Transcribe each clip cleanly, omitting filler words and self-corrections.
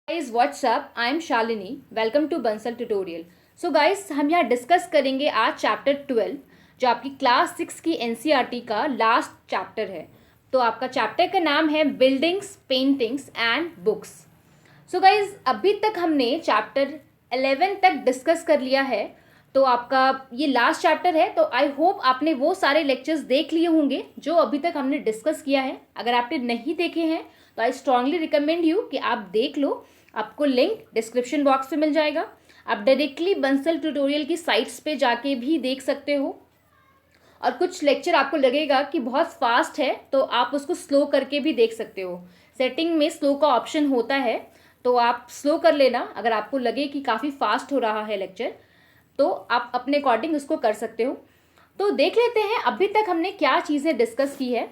Guys, what's up? I'm Shalini. Welcome to Bansal tutorial. So guys, हम यहाँ discuss करेंगे आज चैप्टर 12 जो आपकी क्लास 6 की एनसीईआरटी का लास्ट चैप्टर है। तो आपका चैप्टर का नाम है buildings, paintings and books. So guys, अभी तक हमने चैप्टर 11 तक डिस्कस कर लिया है। तो आपका ये लास्ट चैप्टर है। तो आई होप आपने वो सारे लेक्चर्स देख लिए होंगे जो अभी तक हमने डिस्कस किया है। अगर आपने नहीं देखे हैं तो आई स्ट्रांगली रिकमेंड यू कि आप देख लो। आपको लिंक डिस्क्रिप्शन बॉक्स में मिल जाएगा। आप डायरेक्टली बंसल ट्यूटोरियल की साइट्स पे जाके भी देख सकते हो। और कुछ लेक्चर आपको लगेगा कि बहुत फास्ट है तो आप उसको स्लो करके भी देख सकते हो। सेटिंग में स्लो का ऑप्शन होता है, तो आप स्लो कर लेना। अगर आपको लगे कि काफ़ी फास्ट हो रहा है लेक्चर तो आप अपने अकॉर्डिंग उसको कर सकते हो। तो देख लेते हैं अभी तक हमने क्या चीज़ें डिस्कस की है।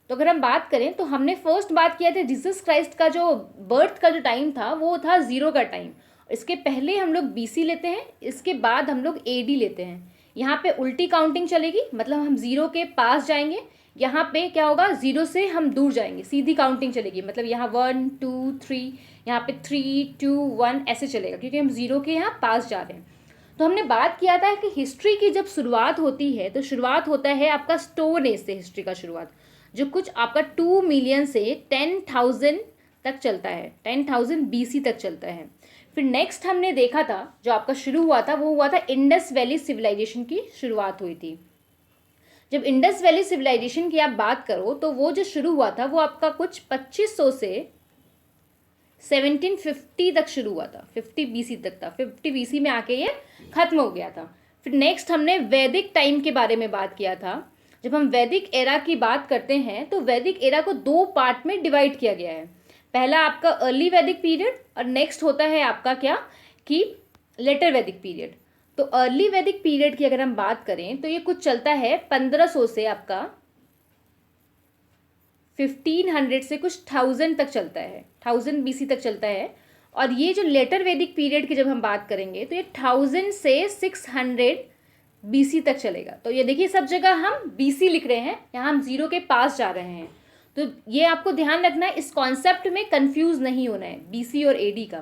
तो अगर हम बात करें तो हमने फर्स्ट बात किया था जीसस क्राइस्ट का जो बर्थ का जो टाइम था वो था 0 का टाइम। इसके पहले हम लोग BC लेते हैं, इसके बाद हम लोग AD लेते हैं। यहाँ पे उल्टी काउंटिंग चलेगी, मतलब हम 0 के पास जाएंगे। यहाँ पे क्या होगा, 0 से हम दूर जाएंगे, सीधी काउंटिंग चलेगी। मतलब यहाँ 1 2 3, यहाँ पे 3 2 1 ऐसे चलेगा क्योंकि हम 0 के यहाँ पास जा रहे हैं। तो हमने बात किया था कि हिस्ट्री की जब शुरुआत होती है तो शुरुआत होता है आपका स्टोन एज से। हिस्ट्री का शुरुआत जो कुछ आपका 2 मिलियन से 10,000 तक चलता है, 10,000 BC तक चलता है। फिर नेक्स्ट हमने देखा था जो आपका शुरू हुआ था वो हुआ था इंडस वैली सिविलाइजेशन की शुरुआत हुई थी। जब इंडस वैली सिविलाइजेशन की आप बात करो तो वो जो शुरू हुआ था वो आपका कुछ 2500 से 1750 तक शुरू हुआ था। 50 BC तक था, 50 BC में आके ये खत्म हो गया था। फिर नेक्स्ट हमने वैदिक टाइम के बारे में बात किया था। जब हम वैदिक एरा की बात करते हैं तो वैदिक एरा को 2 पार्ट में डिवाइड किया गया है। पहला आपका अर्ली वैदिक पीरियड और नेक्स्ट होता है आपका क्या कि लेटर वैदिक पीरियड। तो अर्ली वैदिक पीरियड की अगर हम बात करें तो ये कुछ चलता है 1500 से आपका 1500 से कुछ 1000 तक चलता है, 1000 BC तक चलता है। और ये जो लेटर वैदिक पीरियड की जब हम बात करेंगे तो ये 1000 से 600 BC तक चलेगा। तो ये देखिए सब जगह हम BC लिख रहे हैं, यहाँ हम 0 के पास जा रहे हैं। तो ये आपको ध्यान रखना है, इस कॉन्सेप्ट में कंफ्यूज नहीं होना है BC और AD का।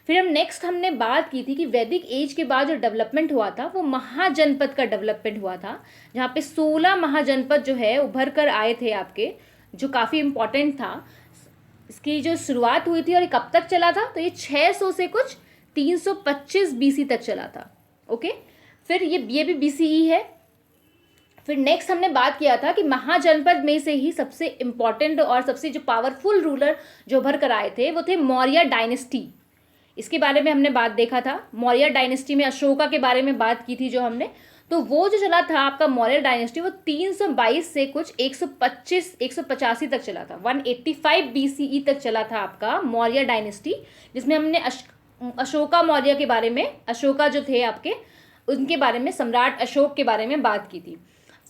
फिर हमने बात की थी कि वैदिक एज के बाद जो डेवलपमेंट हुआ था वो महाजनपद का डेवलपमेंट हुआ था, जहाँ पे 16 महाजनपद जो है उभर कर आए थे आपके, जो काफ़ी इम्पोर्टेंट था। इसकी जो शुरुआत हुई थी और ये कब तक चला था तो ये 600 से कुछ 325 BC तक चला था। ओके, फिर ये भी BCE है। फिर नेक्स्ट हमने बात किया था कि महाजनपद में से ही सबसे इम्पॉर्टेंट और सबसे जो पावरफुल रूलर जो उभर कर आए थे वो थे मौर्य डायनेस्टी। इसके बारे में हमने बात देखा था। मौर्य डायनेस्टी में अशोका के बारे में बात की थी जो हमने। तो वो जो चला था आपका मौर्य डायनेस्टी वो 322 से कुछ 185 तक चला था, 185 BCE तक चला था आपका मौर्य डायनेस्टी, जिसमें हमने अशोका मौर्य के बारे में, अशोका जो थे आपके उनके बारे में, सम्राट अशोक के बारे में बात की थी।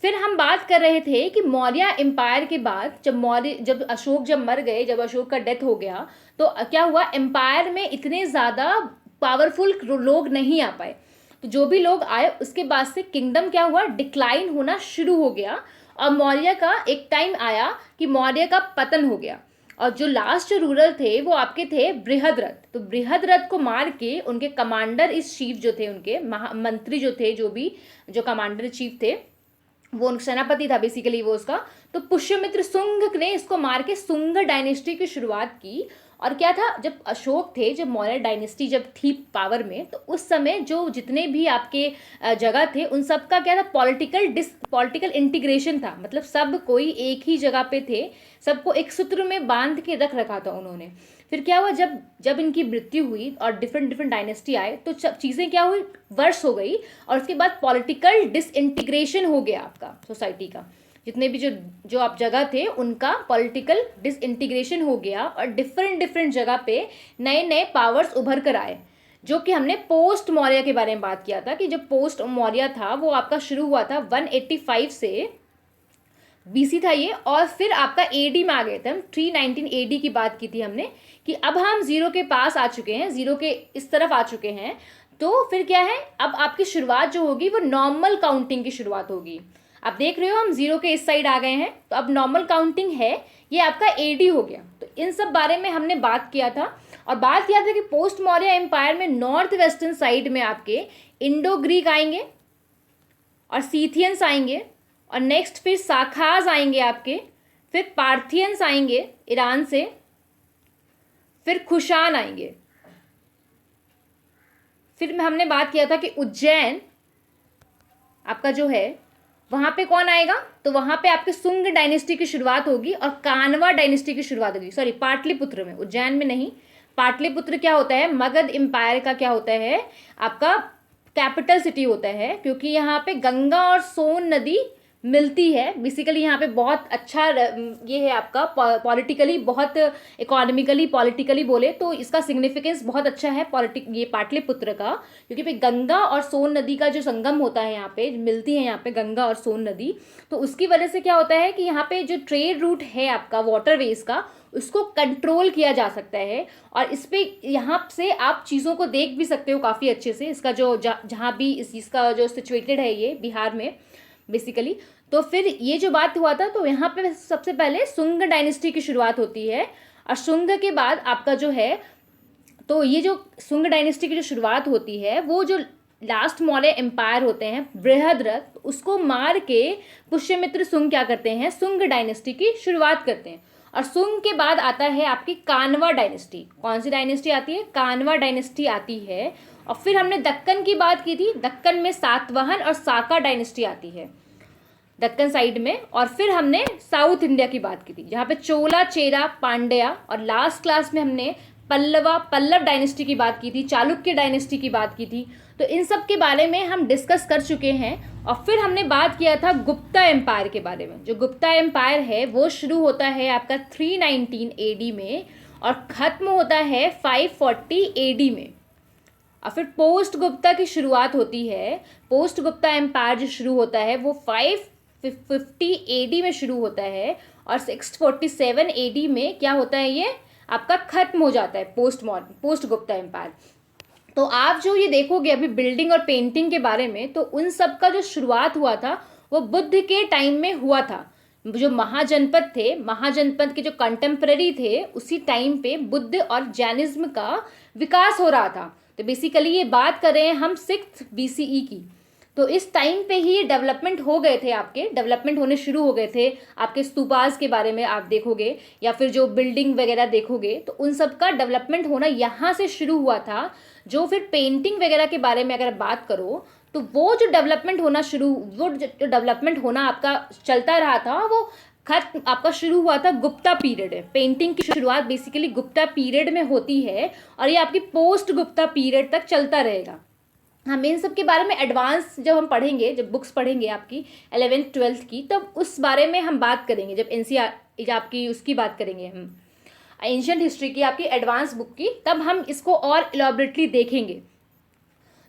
फिर हम बात कर रहे थे कि मौर्य एम्पायर के बाद जब अशोक जब मर गए, जब अशोक का डेथ हो गया तो क्या हुआ, एम्पायर में इतने ज़्यादा पावरफुल लोग नहीं आ पाए। तो जो भी लोग आए उसके बाद से किंगडम क्या हुआ, डिक्लाइन होना शुरू हो गया। और मौर्य का एक टाइम आया कि मौर्य का पतन हो गया। और जो लास्ट रूलर थे वो आपके थे बृहद्रथ। तो बृहद्रथ को मार के उनके कमांडर इस चीफ जो थे, उनके मंत्री जो थे, जो कमांडर चीफ थे, वो सेनापति था बेसिकली वो उसका। तो पुष्यमित्र शुंग ने इसको मार के शुंग डायनेस्टी की शुरुआत की। और क्या था, जब अशोक थे, जब मौर्य डायनेस्टी जब थी पावर में, तो उस समय जो जितने भी आपके जगह थे उन सब का क्या था, पॉलिटिकल इंटीग्रेशन था। मतलब सब कोई एक ही जगह पे थे, सबको एक सूत्र में बांध के रखा था उन्होंने। फिर क्या हुआ, जब इनकी मृत्यु हुई और डिफरेंट डायनेस्टी आए तो चीज़ें क्या हुई, वर्ष हो गई। और उसके बाद पॉलिटिकल डिसइंटीग्रेशन हो गया आपका सोसाइटी का। जितने भी जो आप जगह थे उनका पॉलिटिकल डिसइंटीग्रेशन हो गया और डिफरेंट जगह पे नए नए पावर्स उभर कर आए। जो कि हमने पोस्ट मौर्य के बारे में बात किया था कि जब पोस्ट मौर्य था वो आपका शुरू हुआ था 185 से BC था ये। और फिर आपका AD में आ गए थे हम, 319 AD की बात की थी हमने कि अब हम 0 के पास आ चुके हैं, 0 के इस तरफ आ चुके हैं। तो फिर क्या है, अब आपकी शुरुआत जो होगी वो नॉर्मल काउंटिंग की शुरुआत होगी। आप देख रहे हो हम 0 के इस साइड आ गए हैं, तो अब नॉर्मल काउंटिंग है, ये आपका AD हो गया। तो इन सब बारे में हमने बात किया था, और बात किया था कि पोस्ट मौर्य एम्पायर में नॉर्थ वेस्टर्न साइड में आपके इंडो ग्रीक आएंगे और सीथियंस आएंगे, और नेक्स्ट फिर साखाज आएंगे आपके, फिर पार्थियंस आएंगे ईरान से, फिर खुशान आएंगे। फिर हमने बात किया था कि उज्जैन आपका जो है वहाँ पे कौन आएगा, तो वहाँ पे आपके सुंग डायनेस्टी की शुरुआत होगी और कानवा डायनेस्टी की शुरुआत होगी। सॉरी, पाटलिपुत्र में, उज्जैन में नहीं। पाटलिपुत्र क्या होता है, मगध एम्पायर का क्या होता है, आपका कैपिटल सिटी होता है, क्योंकि यहाँ पे गंगा और सोन नदी मिलती है। बेसिकली यहाँ पे बहुत अच्छा ये है आपका पॉलिटिकली, बहुत इकोनॉमिकली, पॉलिटिकली बोले तो इसका सिग्निफिकेंस बहुत अच्छा है ये पाटलिपुत्र का, क्योंकि पे गंगा और सोन नदी का जो संगम होता है, यहाँ पे मिलती है यहाँ पे गंगा और सोन नदी। तो उसकी वजह से क्या होता है कि यहाँ पे जो ट्रेड रूट है आपका वाटरवेज का, उसको कंट्रोल किया जा सकता है। और इस पे यहाँ से आप चीज़ों को देख भी सकते हो काफ़ी अच्छे से। इसका जो जहाँ भी इसका जो सिचुएटेड है ये बिहार में बेसिकली। तो फिर ये जो बात हुआ था, तो यहाँ पे सबसे पहले सुंग डायनेस्टी की शुरुआत होती है, और सुंग के बाद आपका जो है, तो ये जो सुंग डायनेस्टी की जो शुरुआत होती है, वो जो लास्ट मौर्य एम्पायर होते हैं बृहद्रथ, उसको मार के पुष्यमित्र सुंग क्या करते हैं, सुंग डायनेस्टी की शुरुआत करते हैं। और सुंग के बाद आता है आपकी कानवा डायनेस्टी। कौन सी डायनेस्टी आती है, कानवा डायनेस्टी आती है। और फिर हमने दक्कन की बात की थी, दक्कन में सातवाहन और साका डायनेस्टी आती है दक्कन साइड में। और फिर हमने साउथ इंडिया की बात की थी, जहाँ पे चोला, चेरा, पांड्या, और लास्ट क्लास में हमने पल्लव डायनेस्टी की बात की थी, चालुक्य डायनेस्टी की बात की थी। तो इन सब के बारे में हम डिस्कस कर चुके हैं। और फिर हमने बात किया था गुप्ता एम्पायर के बारे में। जो गुप्ता एम्पायर है वो शुरू होता है आपका 319 AD में और ख़त्म होता है 540 AD में। और फिर पोस्ट गुप्ता की शुरुआत होती है। पोस्ट गुप्ता एम्पायर जो शुरू होता है वो 550 AD में शुरू होता है, और 647 AD में क्या होता है, ये आपका खत्म हो जाता है पोस्ट गुप्ता एम्पायर। तो आप जो ये देखोगे अभी बिल्डिंग और पेंटिंग के बारे में, तो उन सब का जो शुरुआत हुआ था वो बुद्ध के टाइम में हुआ था। जो महाजनपद थे, महाजनपद के जो कंटेम्पररी थे, उसी टाइम पे बुद्ध और जैनिज्म का विकास हो रहा था। तो बेसिकली ये बात कर रहे हैं हम 6th BCE की। तो इस टाइम पे ही डेवलपमेंट हो गए थे, आपके डेवलपमेंट होने शुरू हो गए थे। आपके स्तूपास के बारे में आप देखोगे या फिर जो बिल्डिंग वगैरह देखोगे, तो उन सब का डेवलपमेंट होना यहाँ से शुरू हुआ था। जो फिर पेंटिंग वगैरह के बारे में अगर बात करो, तो वो जो डेवलपमेंट होना आपका चलता रहा था, वो खत्म आपका शुरू हुआ था गुप्ता पीरियड है। पेंटिंग की शुरुआत बेसिकली गुप्ता पीरियड में होती है, और ये आपकी पोस्ट गुप्ता पीरियड तक चलता रहेगा। हम इन सब के बारे में एडवांस जब हम पढ़ेंगे, जब बुक्स पढ़ेंगे आपकी 11th 12th की, तब उस बारे में हम बात करेंगे। जब NCERT आपकी उसकी बात करेंगे हम एंशिएंट हिस्ट्री की, आपकी एडवांस बुक की, तब हम इसको और इलॉबरेटली देखेंगे।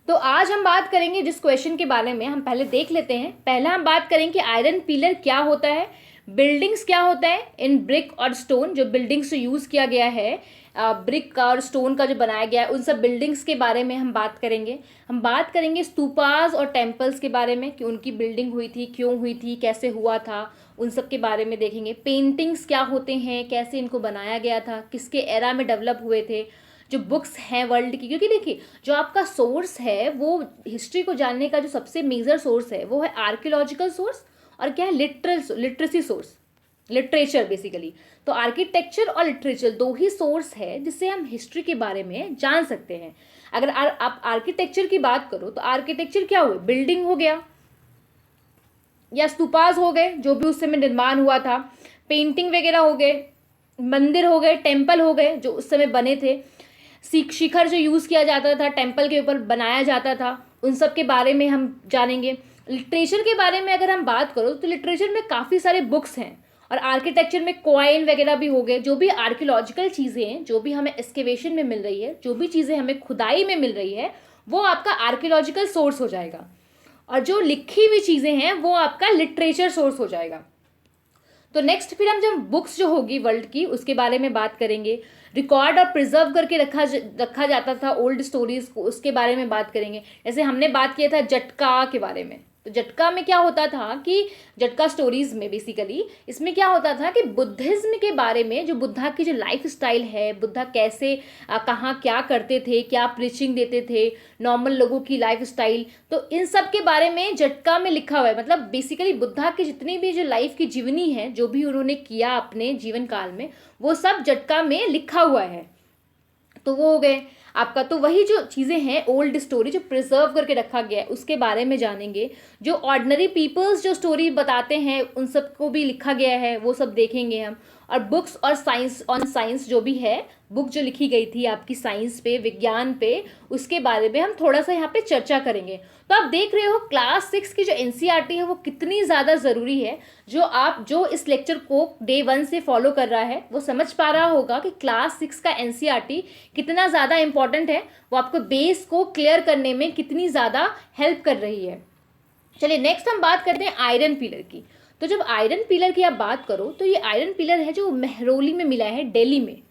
तो आज हम बात करेंगे जिस क्वेश्चन के बारे में, हम पहले देख लेते हैं। पहला हम बात करेंगे कि आयरन पिलर क्या होता है, बिल्डिंग्स क्या होता है इन ब्रिक और स्टोन, जो बिल्डिंग्स यूज़ किया गया है ब्रिक का और स्टोन का जो बनाया गया है, उन सब बिल्डिंग्स के बारे में हम बात करेंगे। हम बात करेंगे स्तूपास और टेम्पल्स के बारे में, कि उनकी बिल्डिंग हुई थी, क्यों हुई थी, कैसे हुआ था, उन सब के बारे में देखेंगे। पेंटिंग्स क्या होते हैं, कैसे इनको बनाया गया था, किसके एरा में डेवलप हुए थे। जो बुक्स हैं वर्ल्ड की, क्योंकि देखिए जो आपका सोर्स है वो हिस्ट्री को जानने का जो सबसे मेजर सोर्स है वो है आर्कियोलॉजिकल सोर्स, और क्या है लिटरेसी सोर्स, लिटरेचर बेसिकली। तो आर्किटेक्चर और लिटरेचर दो ही सोर्स है जिससे हम हिस्ट्री के बारे में जान सकते हैं। अगर आप आर्किटेक्चर की बात करो, तो आर्किटेक्चर क्या हुए, बिल्डिंग हो गया या स्तूपास हो गए जो भी उस समय निर्माण हुआ था, पेंटिंग वगैरह हो गए, मंदिर हो गए, टेम्पल हो गए जो उस समय बने थे, शिखर जो यूज़ किया जाता था टेम्पल के ऊपर बनाया जाता था, उन सब के बारे में हम जानेंगे। लिटरेचर के बारे में अगर हम बात करो, तो लिटरेचर में काफ़ी सारे बुक्स हैं, और आर्किटेक्चर में कॉइन वगैरह भी हो गए। जो भी आर्कियोलॉजिकल चीज़ें हैं, जो भी हमें एक्सकेवेशन में मिल रही है, जो भी चीज़ें हमें खुदाई में मिल रही है, वो आपका आर्कियोलॉजिकल सोर्स हो जाएगा। और जो लिखी हुई चीज़ें हैं वो आपका लिटरेचर सोर्स हो जाएगा। तो नेक्स्ट फिर हम जब बुक्स जो होगी वर्ल्ड की, उसके बारे में बात करेंगे। रिकॉर्ड और प्रिजर्व करके रखा जाता था ओल्ड स्टोरीज को, उसके बारे में बात करेंगे। जैसे हमने बात किया था जटका के बारे में, तो जटका में क्या होता था कि जटका स्टोरीज में बेसिकली इसमें क्या होता था कि बुद्धिज्म के बारे में, जो बुद्धा की जो लाइफ स्टाइल है, बुद्धा कैसे कहाँ क्या करते थे, क्या प्रीचिंग देते थे, नॉर्मल लोगों की लाइफ स्टाइल, तो इन सब के बारे में जटका में लिखा हुआ है। मतलब बेसिकली बुद्धा की जितनी भी जो लाइफ की जीवनी है, जो भी उन्होंने किया अपने जीवन काल में, वो सब जटका में लिखा हुआ है। तो वो हो गए आपका। तो वही जो चीज़ें हैं ओल्ड स्टोरी जो प्रिजर्व करके रखा गया है उसके बारे में जानेंगे। जो ऑर्डिनरी पीपल्स जो स्टोरी बताते हैं उन सब को भी लिखा गया है, वो सब देखेंगे हम। और बुक्स और साइंस ऑन साइंस जो भी है, बुक जो लिखी गई थी आपकी साइंस पे, विज्ञान पे, उसके बारे में हम थोड़ा सा यहाँ पे चर्चा करेंगे। तो आप देख रहे हो क्लास 6 की जो एनसीईआरटी है वो कितनी ज़्यादा ज़रूरी है। जो इस लेक्चर को डे 1 से फॉलो कर रहा है वो समझ पा रहा होगा कि क्लास 6 का एनसीईआरटी कितना ज़्यादा इंपॉर्टेंट है, वो आपको बेस को क्लियर करने में कितनी ज़्यादा हेल्प कर रही है। चलिए नेक्स्ट हम बात करते हैं आयरन पिलर की। तो जब आयरन पिलर की आप बात करो तो ये आयरन पिलर है जो मेहरौली में मिला है, दिल्ली में।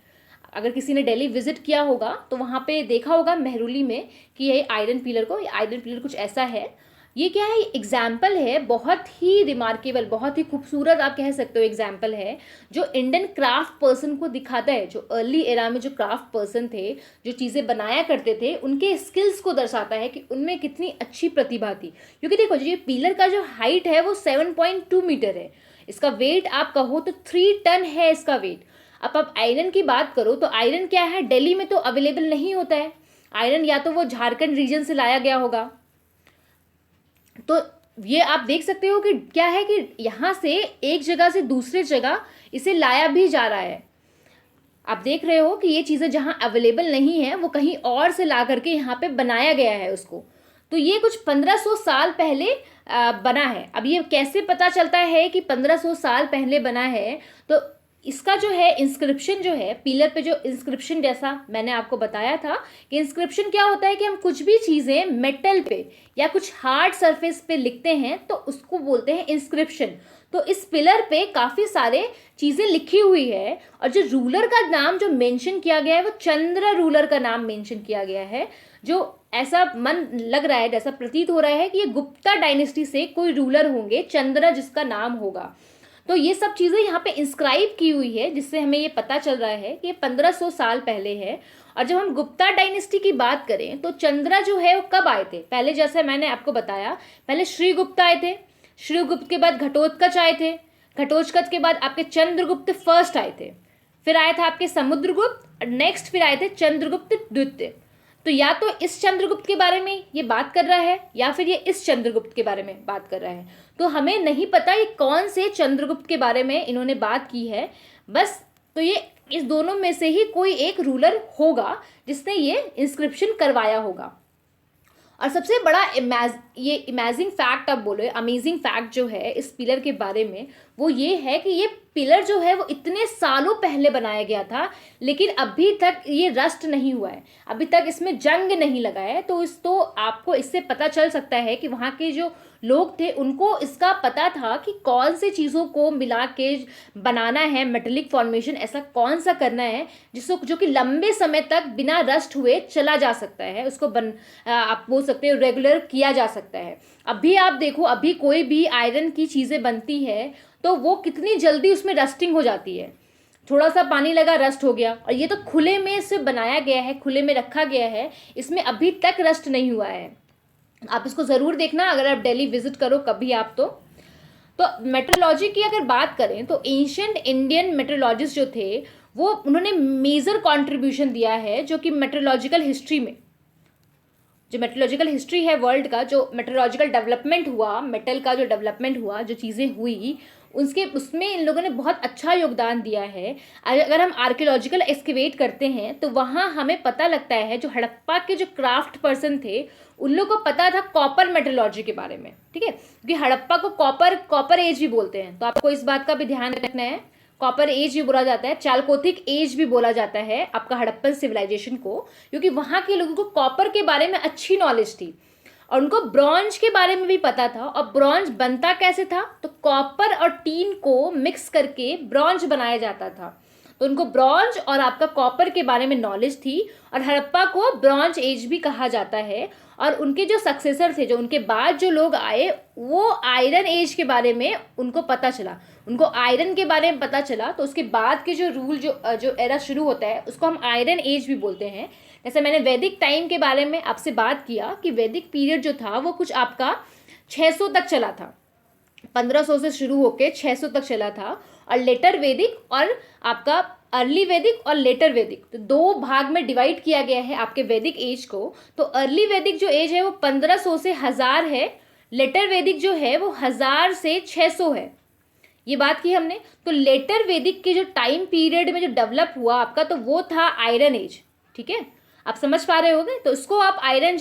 अगर किसी ने दिल्ली विजिट किया होगा तो वहाँ पे देखा होगा मेहरौली में कि ये आयरन पिलर कुछ ऐसा है। ये क्या है, एग्जाम्पल है, बहुत ही रिमार्केबल, बहुत ही खूबसूरत आप कह सकते हो एग्जाम्पल है, जो इंडियन क्राफ्ट पर्सन को दिखाता है। जो अर्ली एरा में जो क्राफ्ट पर्सन थे, जो चीज़ें बनाया करते थे, उनके स्किल्स को दर्शाता है कि उनमें कितनी अच्छी प्रतिभा थी। क्योंकि देखो ये पिलर का जो हाइट है वो 7.2 मीटर है। इसका वेट आप कहो तो 3 टन है इसका वेट। अब आप आयरन की बात करो तो आयरन क्या है, दिल्ली में तो अवेलेबल नहीं होता है आयरन, या तो वो झारखंड रीजन से लाया गया होगा। तो ये आप देख सकते हो कि क्या है कि यहाँ से एक जगह से दूसरे जगह इसे लाया भी जा रहा है। आप देख रहे हो कि ये चीज़ें जहाँ अवेलेबल नहीं है वो कहीं और से ला करके यहाँ पे बनाया गया है उसको। तो ये कुछ 1500 साल पहले बना है। अब ये कैसे पता चलता है कि 1500 साल पहले बना है, तो इसका जो है इंस्क्रिप्शन जो है पिलर पे, जो इंस्क्रिप्शन जैसा मैंने आपको बताया था कि इंस्क्रिप्शन क्या होता है कि हम कुछ भी चीज़ें मेटल पे या कुछ हार्ड सरफेस पे लिखते हैं तो उसको बोलते हैं इंस्क्रिप्शन। तो इस पिलर पे काफ़ी सारे चीज़ें लिखी हुई है। और जो रूलर का नाम जो मेंशन किया गया है वो चंद्र रूलर का नाम मेंशन किया गया है। जो ऐसा मन लग रहा है, जैसा प्रतीत हो रहा है कि ये गुप्ता डायनेस्टी से कोई रूलर होंगे, चंद्र जिसका नाम होगा। तो ये सब चीज़ें यहाँ पे इंस्क्राइब की हुई है, जिससे हमें ये पता चल रहा है कि ये 1500 साल पहले है। और जब हम गुप्ता डायनेस्टी की बात करें तो चंद्रा जो है वो कब आए थे, पहले जैसे मैंने आपको बताया, पहले श्रीगुप्त आए थे, श्रीगुप्त के बाद घटोत्कच आए थे, घटोत्कच के बाद आपके चंद्रगुप्त फर्स्ट आए थे, फिर आया था आपके समुद्रगुप्त, और नेक्स्ट फिर आए थे चंद्रगुप्त द्वितीय। तो या तो इस चंद्रगुप्त के बारे में ये बात कर रहा है या फिर ये इस चंद्रगुप्त के बारे में बात कर रहा है। तो हमें नहीं पता ये कौन से चंद्रगुप्त के बारे में इन्होंने बात की है बस। तो ये इस दोनों में से ही कोई एक रूलर होगा जिसने ये इंस्क्रिप्शन करवाया होगा। और सबसे बड़ा ये इमेजिंग फैक्ट आप बोलो, अमेजिंग फैक्ट जो है इस पिलर के बारे में वो ये है कि ये पिलर जो है वो इतने सालों पहले बनाया गया था, लेकिन अभी तक ये रस्ट नहीं हुआ है, अभी तक इसमें जंग नहीं लगा है। तो आपको इससे पता चल सकता है कि वहाँ के जो लोग थे उनको इसका पता था कि कौन से चीज़ों को मिला के बनाना है, मेटेलिक फॉर्मेशन ऐसा कौन सा करना है जिसको जो कि लंबे समय तक बिना रस्ट हुए चला जा सकता है, उसको आप बोल सकते हो रेगुलर किया जा सकता है। अभी आप देखो, अभी कोई भी आयरन की चीज़ें बनती है तो वो कितनी जल्दी उसमें रस्टिंग हो जाती है, थोड़ा सा पानी लगा रस्ट हो गया। और ये तो खुले में से बनाया गया है, खुले में रखा गया है, इसमें अभी तक रस्ट नहीं हुआ है। आप इसको ज़रूर देखना अगर आप दिल्ली विजिट करो कभी आप। तो मेट्रोलॉजी की अगर बात करें तो एंशिएंट इंडियन मेट्रोलॉजिस्ट जो थे वो उन्होंने मेजर कंट्रीब्यूशन दिया है, जो कि मेट्रोलॉजिकल हिस्ट्री में, जो मेट्रोलॉजिकल हिस्ट्री है वर्ल्ड का, जो मेट्रोलॉजिकल डेवलपमेंट हुआ, मेटल का जो डेवलपमेंट हुआ, जो चीज़ें हुई उसमें इन लोगों ने बहुत अच्छा योगदान दिया है। अगर हम आर्कियोलॉजिकल एक्सकेवेट करते हैं तो वहाँ हमें पता लगता है जो हड़प्पा के जो क्राफ्ट पर्सन थे उन लोगों को पता था कॉपर मेट्रोलॉजी के बारे में, ठीक है, क्योंकि हड़प्पा को कॉपर एज भी बोलते हैं, तो आपको इस बात का भी ध्यान रखना है। कॉपर एज भी बोला जाता है, चालकोथिक एज भी बोला जाता है आपका हड़प्पन सिविलाइजेशन को, क्योंकि वहाँ के लोगों को कॉपर के बारे में अच्छी नॉलेज थी और उनको ब्रॉन्ज के बारे में भी पता था। और ब्रॉन्ज बनता कैसे था, तो कॉपर और टीन को मिक्स करके ब्रॉन्ज बनाया जाता था। तो उनको ब्रॉन्ज और आपका कॉपर के बारे में नॉलेज थी, और हड़प्पा को ब्रॉन्ज एज भी कहा जाता है। और उनके जो सक्सेसर थे, जो उनके बाद जो लोग आए, वो आयरन एज के बारे में उनको पता चला, उनको आयरन के बारे में पता चला। तो उसके बाद के जो रूल जो एरा शुरू होता है उसको हम आयरन एज भी बोलते हैं। जैसे मैंने वैदिक टाइम के बारे में आपसे बात किया कि वैदिक पीरियड जो था वो कुछ आपका 600 तक चला था, 1500 से शुरू होकर 600 तक चला था। और लेटर वैदिक और आपका अर्ली वैदिक और लेटर वैदिक, तो दो भाग में डिवाइड किया गया है आपके वैदिक एज को। तो अर्ली वैदिक जो एज है वो 1500 से 1000 है, लेटर वैदिक जो है वो 1000 से 600 है। ये बात की हमने। तो लेटर वैदिक के जो टाइम पीरियड में जो डेवलप हुआ आपका, तो वो था आयरन एज। ठीक है, आप समझ पा रहे होंगे। तो इसको आप आयरन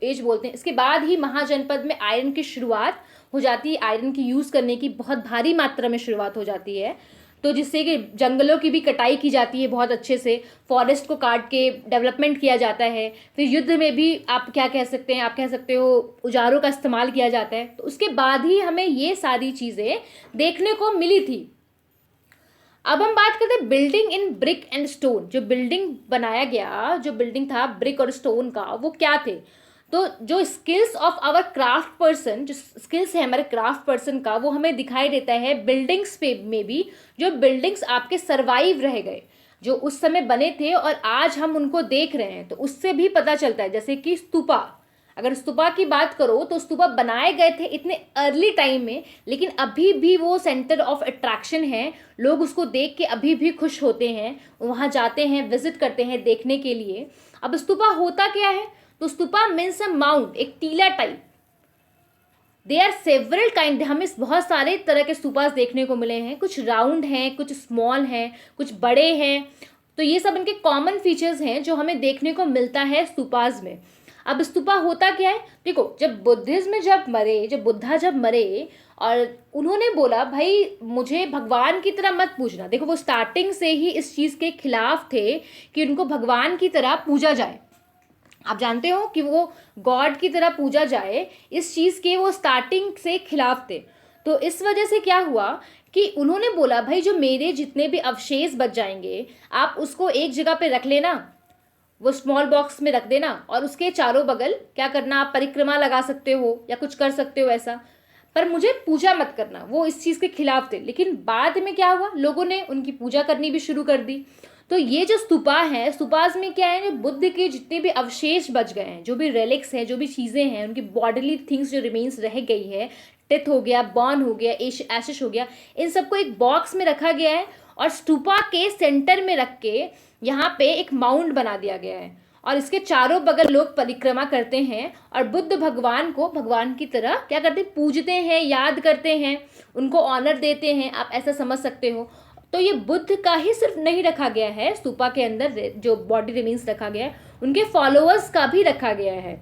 एज बोलते हैं। इसके बाद ही महाजनपद में आयरन की शुरुआत हो जाती है, आयरन की यूज़ करने की बहुत भारी मात्रा में शुरुआत हो जाती है। तो जिससे कि जंगलों की भी कटाई की जाती है बहुत अच्छे से, फॉरेस्ट को काट के डेवलपमेंट किया जाता है। फिर युद्ध में भी आप क्या कह सकते हैं, आप कह सकते हो औजारों का इस्तेमाल किया जाता है। तो उसके बाद ही हमें ये सारी चीज़ें देखने को मिली थी। अब हम बात करते हैं building in brick and stone. जो बिल्डिंग बनाया गया, जो बिल्डिंग था ब्रिक और स्टोन का, वो क्या थे। तो जो skills of our craft person, जो स्किल्स है हमारे क्राफ्ट पर्सन का, वो हमें दिखाई देता है बिल्डिंग्स पे में भी। जो बिल्डिंग्स आपके सरवाइव रह गए, जो उस समय बने थे और आज हम उनको देख रहे हैं, तो उससे भी पता चलता है। जैसे कि स्तूपा, अगर स्तूपा की बात करो तो स्तूपा बनाए गए थे इतने अर्ली टाइम में, लेकिन अभी भी वो सेंटर ऑफ अट्रैक्शन है। लोग उसको देख के अभी भी खुश होते हैं, वहाँ जाते हैं, विजिट करते हैं देखने के लिए। अब स्तूपा होता क्या है, तो स्तूपा मीन्स अ माउंट, एक टीला टाइप। दे आर सेवरल काइंड, हमें बहुत सारे तरह के स्तूपास देखने को मिले हैं। कुछ राउंड हैं, कुछ स्मॉल हैं, कुछ बड़े हैं। तो ये सब इनके कॉमन फीचर्स हैं जो हमें देखने को मिलता है स्तूपास में। अब स्तूपा होता क्या है, देखो जब बुद्धिज्म जब मरे, जब बुद्धा जब मरे और उन्होंने बोला भाई मुझे भगवान की तरह मत पूजना। देखो वो स्टार्टिंग से ही इस चीज़ के खिलाफ थे कि उनको भगवान की तरह पूजा जाए। आप जानते हो कि वो गॉड की तरह पूजा जाए, इस चीज़ के वो स्टार्टिंग से खिलाफ थे। तो इस वजह से क्या हुआ कि उन्होंने बोला भाई जो मेरे जितने भी अवशेष बच जाएंगे आप उसको एक जगह पे रख लेना, वो स्मॉल बॉक्स में रख देना, और उसके चारों बगल क्या करना, आप परिक्रमा लगा सकते हो या कुछ कर सकते हो ऐसा, पर मुझे पूजा मत करना। वो इस चीज़ के खिलाफ थे। लेकिन बाद में क्या हुआ, लोगों ने उनकी पूजा करनी भी शुरू कर दी। तो ये जो स्तूपा है, स्तूपास में क्या है, जो बुद्ध के जितने भी अवशेष बच गए हैं, जो भी रेलिक्स हैं, जो भी चीज़ें हैं, उनकी बॉडीली थिंग्स जो रिमेन्स रह गई है, टेथ हो गया, बॉन हो गया, एशिश हो गया, इन सबको एक बॉक्स में रखा गया है और स्तूपा के सेंटर में रख के यहाँ पे एक माउंट बना दिया गया है। और इसके चारों बगल लोग परिक्रमा करते हैं और बुद्ध भगवान को भगवान की तरह क्या करते हैं, पूजते हैं, याद करते हैं, उनको ऑनर देते हैं। आप ऐसा समझ सकते हो। तो ये बुद्ध का ही सिर्फ नहीं रखा गया है स्तूपा के अंदर, जो बॉडी रिमेन्स रखा गया है, उनके फॉलोअर्स का भी रखा गया है।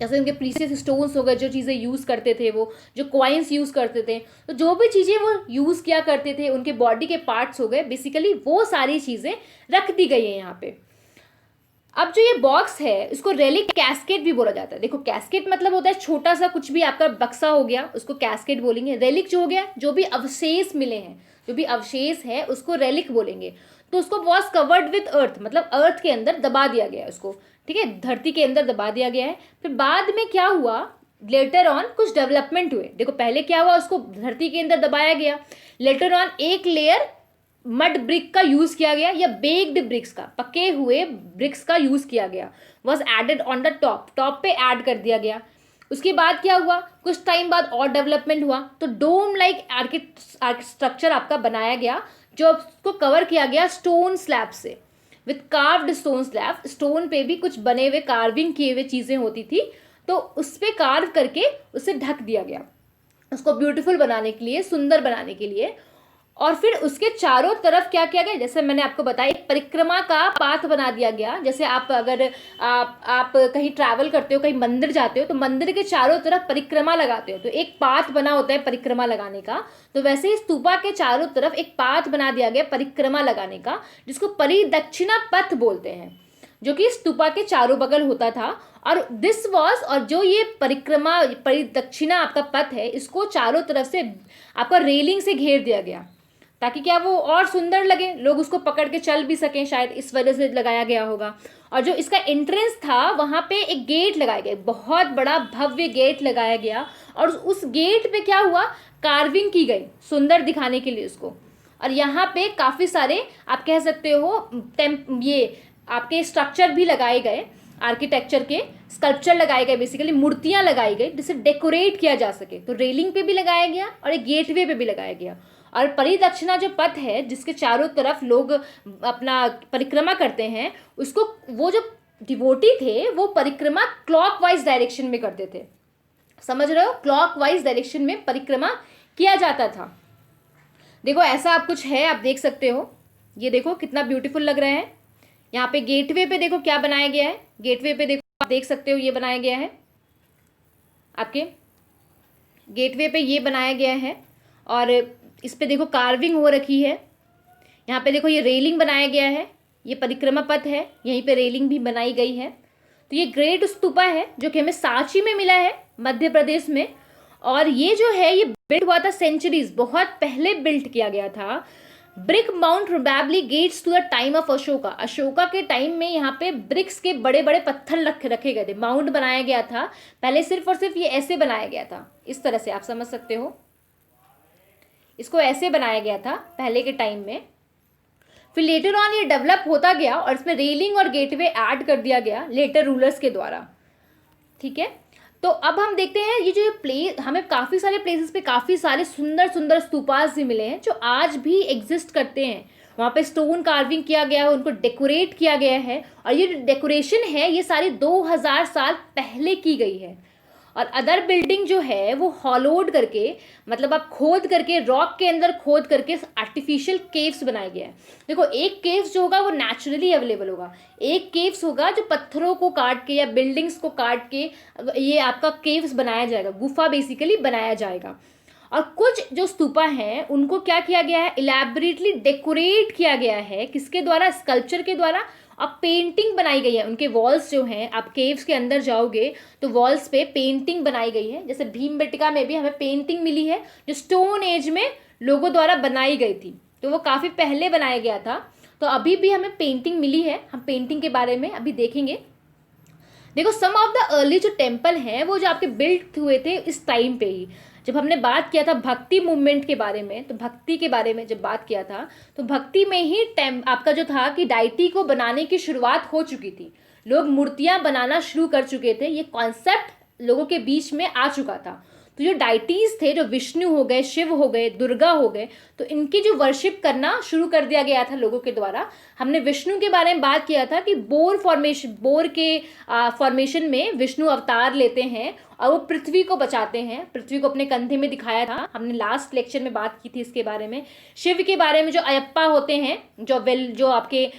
जैसे उनके प्रीशियस स्टोन्स हो गए, जो चीज़ें यूज़ करते थे, वो जो कॉइन्स यूज़ करते थे, तो जो भी चीज़ें वो यूज़ किया करते थे, उनके बॉडी के पार्ट्स हो गए, बेसिकली वो सारी चीज़ें रख दी गई हैं यहाँ पे। अब जो ये बॉक्स है इसको रेलिक कैस्केट भी बोला जाता है। देखो कैस्केट मतलब होता है छोटा सा कुछ भी आपका बक्सा हो गया, उसको कैस्केट बोलेंगे। रेलिक जो हो गया, जो भी अवशेष मिले हैं, जो भी अवशेष है उसको रेलिक बोलेंगे। तो उसको वॉज कवर्ड विथ अर्थ, मतलब अर्थ के अंदर दबा दिया गया है उसको, ठीक है, धरती के अंदर दबा दिया गया है। फिर बाद में क्या हुआ, लेटर ऑन कुछ डेवलपमेंट हुए। देखो पहले क्या हुआ, उसको धरती के अंदर दबाया गया, लेटर ऑन एक लेयर मड ब्रिक का यूज किया गया या बेक्ड ब्रिक्स का, पके हुए ब्रिक्स का यूज किया गया, was added on the top, top पे ऐड कर दिया गया। उसके बाद क्या हुआ, कुछ टाइम बाद और डेवलपमेंट हुआ, तो डोम लाइक स्ट्रक्चर आपका बनाया गया, जो उसको कवर किया गया स्टोन स्लैब से, with carved stone slab. Stone पे भी कुछ बने हुए कार्विंग किए हुए चीज़ें होती थी, तो उस पर कार्व करके उसे ढक दिया गया, उसको ब्यूटीफुल बनाने के लिए, सुंदर बनाने के लिए। और फिर उसके चारों तरफ क्या किया गया, जैसे मैंने आपको बताया, एक परिक्रमा का पाथ बना दिया गया। जैसे आप अगर आप कहीं ट्रैवल करते हो, कहीं मंदिर जाते हो, तो मंदिर के चारों तरफ परिक्रमा लगाते हो, तो एक पाथ बना होता है परिक्रमा लगाने का। तो वैसे ही स्तूपा के चारों तरफ एक पाथ बना दिया गया परिक्रमा लगाने का, जिसको परिदक्षिणा पथ बोलते हैं, जो कि स्तूपा के चारों बगल होता था। और दिस वॉज, और जो ये परिक्रमा परिदक्षिणा आपका पथ है, इसको चारों तरफ से आपका रेलिंग से घेर दिया गया। ताकि क्या वो और सुंदर लगे, लोग उसको पकड़ के चल भी सकें, शायद इस वजह से लगाया गया होगा। और जो इसका एंट्रेंस था वहाँ पे एक गेट लगाया गया, बहुत बड़ा भव्य गेट लगाया गया, और उस गेट पे क्या हुआ, कार्विंग की गई सुंदर दिखाने के लिए उसको। और यहाँ पे काफ़ी सारे आप कह सकते हो ये आपके स्ट्रक्चर भी लगाए गए, आर्किटेक्चर के स्कल्पचर लगाए गए, बेसिकली मूर्तियाँ लगाई गई जिसे डेकोरेट किया जा सके। तो रेलिंग पे भी लगाया गया और एक गेटवे पे भी लगाया गया। और परिदक्षिणा जो पथ है जिसके चारों तरफ लोग अपना परिक्रमा करते हैं, उसको वो जो डिवोटी थे वो परिक्रमा क्लॉकवाइज डायरेक्शन में करते थे। समझ रहे हो, क्लॉकवाइज डायरेक्शन में परिक्रमा किया जाता था। देखो ऐसा आप कुछ है, आप देख सकते हो, ये देखो कितना ब्यूटीफुल लग रहा है। यहाँ पे गेटवे पे देखो क्या बनाया गया है, गेटवे पे देखो आप देख सकते हो ये बनाया गया है, आपके गेटवे पे ये बनाया गया है। और इस पे देखो कार्विंग हो रखी है। यहाँ पे देखो ये रेलिंग बनाया गया है, ये परिक्रमा पथ है, यहीं पे रेलिंग भी बनाई गई है। तो ये ग्रेट स्तूपा है जो कि हमें सांची में मिला है, मध्य प्रदेश में। और ये जो है ये बिल्ड हुआ था सेंचुरीज, बहुत पहले बिल्ड किया गया था। Brick mount probably gets to the time of Ashoka. Ashoka के टाइम में यहाँ पे ब्रिक्स के बड़े बड़े पत्थर रखे गए थे, माउंट बनाया गया था। पहले सिर्फ और सिर्फ ये ऐसे बनाया गया था, इस तरह से आप समझ सकते हो, इसको ऐसे बनाया गया था पहले के टाइम में। फिर लेटर ऑन ये डेवलप होता गया और इसमें रेलिंग और गेटवे ऐड कर दिया गया लेटर रूलर्स के द्वारा। ठीक है, तो अब हम देखते हैं ये जो प्लेस, हमें काफ़ी सारे प्लेसेस पे काफ़ी सारे सुंदर सुंदर स्तूपास भी मिले हैं जो आज भी एग्जिस्ट करते हैं। वहाँ पे स्टोन कार्विंग किया गया है, उनको डेकोरेट किया गया है। और ये डेकोरेशन है ये सारी 2000 साल पहले की गई है। और अदर बिल्डिंग जो है वो हॉलोड करके, मतलब आप खोद करके, रॉक के अंदर खोद करके आर्टिफिशियल केव्स बनाया गया है। देखो एक केव्स जो होगा वो नेचुरली अवेलेबल होगा, एक केव्स होगा जो पत्थरों को काट के या बिल्डिंग्स को काट के ये आपका केव्स बनाया जाएगा, गुफा बेसिकली बनाया जाएगा। और कुछ जो स्तूपा हैं उनको क्या किया गया है, इलेबोरेटली डेकोरेट किया गया है, किसके द्वारा, स्कल्पचर के द्वारा। अब पेंटिंग बनाई गई है, उनके वॉल्स जो हैं, आप केव्स के अंदर जाओगे तो वॉल्स पे पेंटिंग बनाई गई है। जैसे भीमबेटका में भी हमें पेंटिंग मिली है जो स्टोन एज में लोगों द्वारा बनाई गई थी, तो वो काफ़ी पहले बनाया गया था। तो अभी भी हमें पेंटिंग मिली है, हम पेंटिंग के बारे में अभी देखेंगे। देखो सम ऑफ द अर्ली जो टेम्पल हैं वो जो आपके बिल्ड हुए थे इस टाइम पे ही, जब हमने बात किया था भक्ति मूवमेंट के बारे में, तो भक्ति के बारे में जब बात किया था तो भक्ति में ही आपका जो था कि डाइटी को बनाने की शुरुआत हो चुकी थी, लोग मूर्तियां बनाना शुरू कर चुके थे, ये कॉन्सेप्ट लोगों के बीच में आ चुका था। तो जो डाइटीज थे, जो विष्णु हो गए, शिव हो गए, दुर्गा हो गए, तो इनकी जो वर्शिप करना शुरू कर दिया गया था लोगों के द्वारा। हमने विष्णु के बारे में बात किया था कि बोर के फॉर्मेशन में विष्णु अवतार लेते हैं और वो पृथ्वी को बचाते हैं, पृथ्वी को अपने कंधे में दिखाया था, हमने लास्ट लेक्चर में बात की थी इसके बारे में। शिव के बारे में जो अयप्पा होते हैं, जो आपके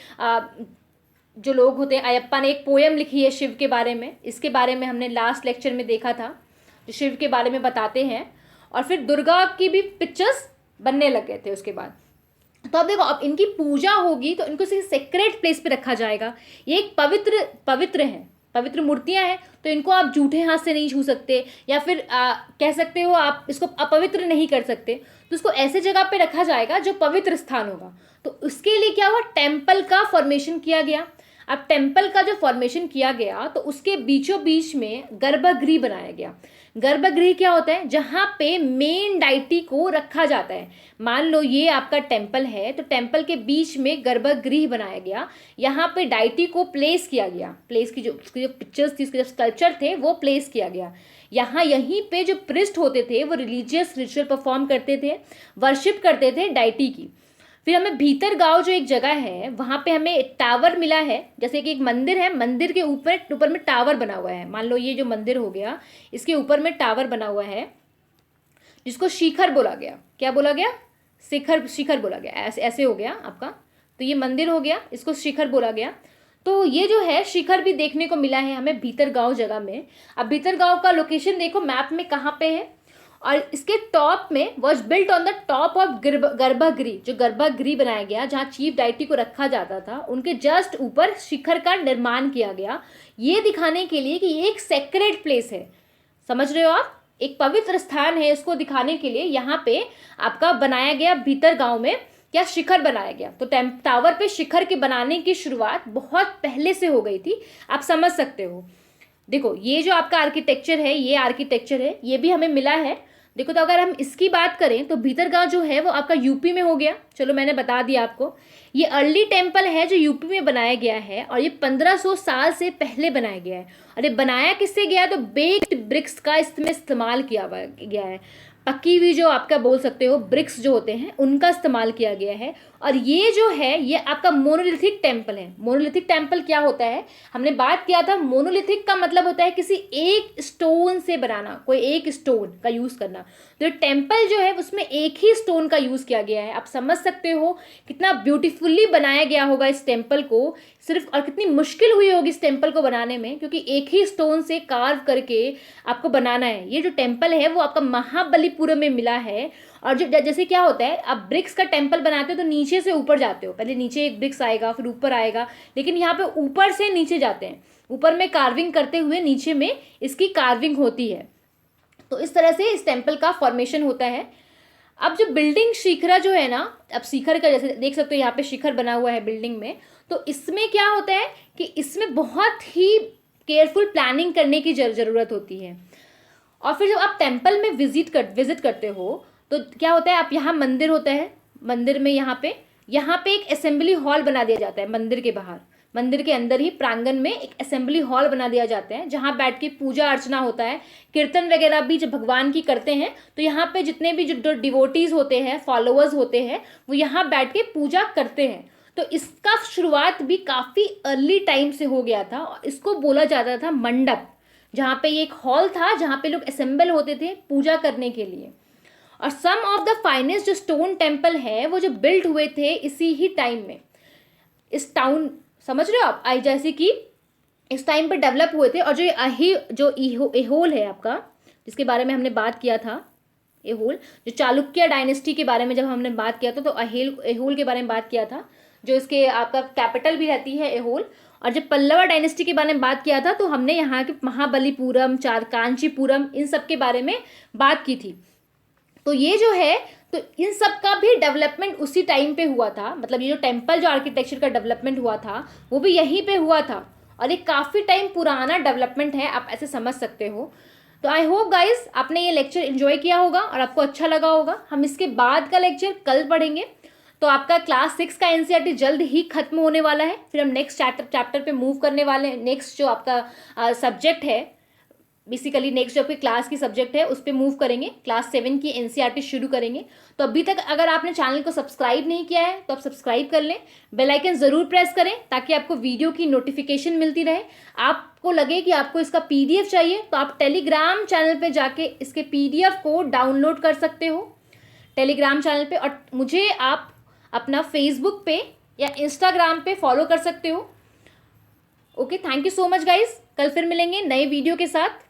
जो लोग होते हैं, अयप्पा ने एक पोयम लिखी है शिव के बारे में, इसके बारे में हमने लास्ट लेक्चर में देखा था, जो शिव के बारे में बताते हैं। और फिर दुर्गा की भी पिक्चर्स बनने लग गए थे उसके बाद। तो अब देखो, अब इनकी पूजा होगी तो इनको सेक्रेट प्लेस पे रखा जाएगा। ये एक पवित्र है, पवित्र मूर्तियां हैं, तो इनको आप जूठे हाथ से नहीं छू सकते, या फिर कह सकते हो आप इसको अपवित्र नहीं कर सकते। तो इसको ऐसे जगह पे रखा जाएगा जो पवित्र स्थान होगा। तो उसके लिए क्या हुआ, टेम्पल का फॉर्मेशन किया गया। अब टेम्पल का जो फॉर्मेशन किया गया तो उसके बीचों बीच में गर्भगृह बनाया गया। गर्भगृह क्या होता है, जहाँ पे मेन डाइटी को रखा जाता है। मान लो ये आपका टेम्पल है, तो टेम्पल के बीच में गर्भगृह बनाया गया, यहाँ पे डाइटी को प्लेस किया गया। प्लेस की उसकी जो पिक्चर्स थी, उसके जो स्कल्पचर थे वो प्लेस किया गया। यहीं पे जो प्रिस्ट होते थे वो रिलीजियस रिचुअल परफॉर्म करते थे, वर्शिप करते थे डाइटी की। फिर हमें भीतर गांव जो एक जगह है वहाँ पे हमें टावर मिला है, जैसे कि एक मंदिर है, मंदिर के ऊपर में टावर बना हुआ है। मान लो ये जो मंदिर हो गया, इसके ऊपर में टावर बना हुआ है जिसको शिखर बोला गया। क्या बोला गया, शिखर बोला गया, ऐसे हो गया आपका। तो ये मंदिर हो गया, इसको शिखर बोला गया। तो ये जो है शिखर भी देखने को मिला है हमें भीतर गाँव जगह में। अब भीतर गाँव का लोकेशन देखो मैप में कहाँ पे है, और इसके टॉप में was built on the top of गर्भगृह, जो गर्भगृह बनाया गया जहाँ चीफ डाइटी को रखा जाता था, उनके जस्ट ऊपर शिखर का निर्माण किया गया, ये दिखाने के लिए कि ये एक सेक्रेट प्लेस है। समझ रहे हो आप, एक पवित्र स्थान है, इसको दिखाने के लिए यहाँ पे आपका बनाया गया भीतर गांव में क्या शिखर बनाया गया। तो टावर पे शिखर के बनाने की शुरुआत बहुत पहले से हो गई थी, आप समझ सकते हो। देखो ये जो आपका आर्किटेक्चर है, ये आर्किटेक्चर है, ये भी हमें मिला है। देखो तो अगर हम इसकी बात करें तो भीतरगांव जो है वो आपका यूपी में हो गया। चलो मैंने बता दिया आपको, ये अर्ली टेम्पल है जो यूपी में बनाया गया है और ये 1500 साल से पहले बनाया गया है। और ये बनाया किससे गया, तो बेक्ड ब्रिक्स का इसमें इस्तेमाल किया गया है। पक्की हुई जो आपका बोल सकते हो ब्रिक्स जो होते हैं उनका इस्तेमाल किया गया है। और ये जो है ये आपका मोनोलिथिक टेम्पल है। मोनोलिथिक टेम्पल क्या होता है, हमने बात किया था, मोनोलिथिक का मतलब होता है किसी एक स्टोन से बनाना, कोई एक स्टोन का यूज़ करना। तो टेम्पल जो है उसमें एक ही स्टोन का यूज़ किया गया है। आप समझ सकते हो कितना ब्यूटीफुली बनाया गया होगा इस टेम्पल को, सिर्फ, और कितनी मुश्किल हुई होगी इस टेम्पल को बनाने में, क्योंकि एक ही स्टोन से कार्व करके आपको बनाना है। ये जो टेम्पल है वो आपका महाबलीपुरम में मिला है। और जो जैसे क्या होता है, आप ब्रिक्स का टेम्पल बनाते हो तो नीचे से ऊपर जाते हो, पहले नीचे एक ब्रिक्स आएगा फिर ऊपर आएगा, लेकिन यहाँ पे ऊपर से नीचे जाते हैं, ऊपर में कार्विंग करते हुए नीचे में इसकी कार्विंग होती है। तो इस तरह से इस टेम्पल का फॉर्मेशन होता है। अब जो बिल्डिंग शिखरा जो है ना, अब शिखर का जैसे देख सकते हो यहाँ पे शिखर बना हुआ है बिल्डिंग में, तो इसमें क्या होता है कि इसमें बहुत ही केयरफुल प्लानिंग करने की ज़रूरत होती है। और फिर जब आप टेम्पल में विजिट करते हो तो क्या होता है, आप यहाँ मंदिर होता है, मंदिर में यहाँ पे एक असेंबली हॉल बना दिया जाता है। मंदिर के बाहर, मंदिर के अंदर ही प्रांगण में एक असेंबली हॉल बना दिया जाता है जहाँ बैठ के पूजा अर्चना होता है, कीर्तन वगैरह भी जब भगवान की करते हैं तो यहाँ पे जितने भी जो डिवोटीज होते हैं, फॉलोअर्स होते हैं, वो यहाँ बैठ के पूजा करते हैं। तो इसका शुरुआत भी काफ़ी अर्ली टाइम से हो गया था और इसको बोला जाता था मंडप, जहाँ पे ये एक हॉल था जहाँ पे लोग असेंबल होते थे पूजा करने के लिए। और सम ऑफ द फाइनेस्ट जो स्टोन टेम्पल है वो जो बिल्ट हुए थे इसी ही टाइम में, इस टाउन, समझ रहे हो आप, जैसे कि इस टाइम पे डेवलप हुए थे। और जो एहोल है आपका, जिसके बारे में हमने बात किया था, एहोल जो चालुक्य डायनेस्टी के बारे में जब हमने बात किया था तो एहोल के बारे में बात किया था, जो इसके आपका कैपिटल भी रहती है एहोल। और जब पल्लवा डायनेस्टी के बारे में बात किया था तो हमने यहाँ के महाबलीपुरम, कांचीपुरम, इन सब के बारे में बात की थी। तो ये जो है, तो इन सब का भी डेवलपमेंट उसी टाइम पे हुआ था। मतलब ये जो टेम्पल, जो आर्किटेक्चर का डेवलपमेंट हुआ था वो भी यहीं पे हुआ था और ये काफ़ी टाइम पुराना डेवलपमेंट है, आप ऐसे समझ सकते हो। तो आई होप गाइस आपने ये लेक्चर एंजॉय किया होगा और आपको अच्छा लगा होगा। हम इसके बाद का लेक्चर कल पढ़ेंगे। तो आपका क्लास 6 का एनसीईआरटी जल्द ही खत्म होने वाला है, फिर हम नेक्स्ट चैप्टर पे मूव करने वाले हैं। नेक्स्ट जो आपका सब्जेक्ट है, बेसिकली नेक्स्ट जो आपकी क्लास की सब्जेक्ट है उस पर मूव करेंगे, क्लास 7 की एनसीईआरटी शुरू करेंगे। तो अभी तक अगर आपने चैनल को सब्सक्राइब नहीं किया है तो आप सब्सक्राइब कर लें, बेल आइकन ज़रूर प्रेस करें ताकि आपको वीडियो की नोटिफिकेशन मिलती रहे। आपको लगे कि आपको इसका पीडीएफ चाहिए तो आप टेलीग्राम चैनल पे जाके इसके पीडीएफ को डाउनलोड कर सकते हो टेलीग्राम चैनल पे, और मुझे आप अपना फेसबुक पे या इंस्टाग्राम पे फॉलो कर सकते हो। Okay, thank you so much guys, कल फिर मिलेंगे नए वीडियो के साथ।